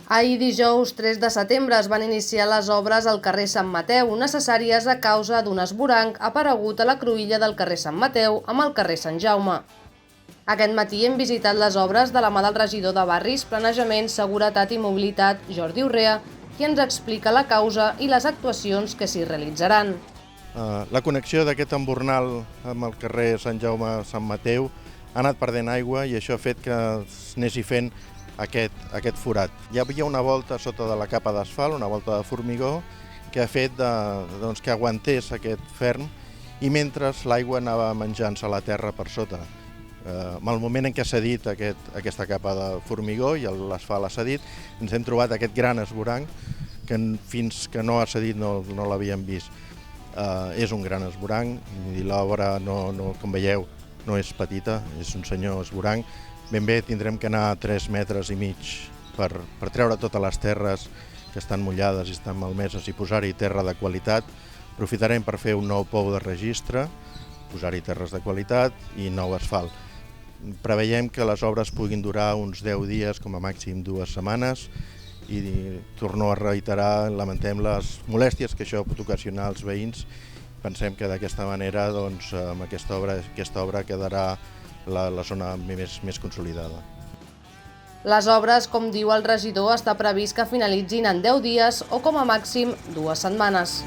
Ahir dijous 3 de setembre es van iniciar les obres al carrer Sant Mateu, necessàries a causa d'un esvoranc aparegut a la cruïlla del carrer Sant Mateu amb el carrer Sant Jaume. Aquest matí hem visitat les obres de la mà del regidor de Barris, Planejament, Seguretat i Mobilitat, Jordi Urrea, qui ens explica la causa i les actuacions que s'hi realitzaran. La connexió d'aquest embornal amb el carrer Sant Jaume-Sant Mateu ha anat perdent aigua i això ha fet que s'anés fent aquest forat. Hi havia una volta sota de la capa d'asfalt, una volta de formigó, que ha fet que aguantés aquest ferm i mentre l'aigua anava menjant-se a la terra per sota. En el moment en què s'ha cedit aquesta capa de formigó i l'asfalt ha cedit, ens hem trobat aquest gran esvoranc que fins que no ha cedit no l'havíem vist. És un gran esvoranc i l'obra, com veieu, no és petita, és un senyor esvoranc. Ben bé tindrem que anar a 3,5 metres per treure totes les terres que estan mullades i estan malmeses i posar-hi terra de qualitat. Aprofitarem per fer un nou pou de registre, posar-hi terres de qualitat i nou asfalt. Preveiem que les obres puguin durar uns 10 dies, com a màxim 2 setmanes, i torno a reiterar, lamentem les molèsties que això pot ocasionar als veïns. Pensem que d'aquesta manera, amb aquesta obra quedarà la zona més consolidada. Les obres, com diu el regidor, està previst que finalitzin en 10 dies o com a màxim 2 setmanes.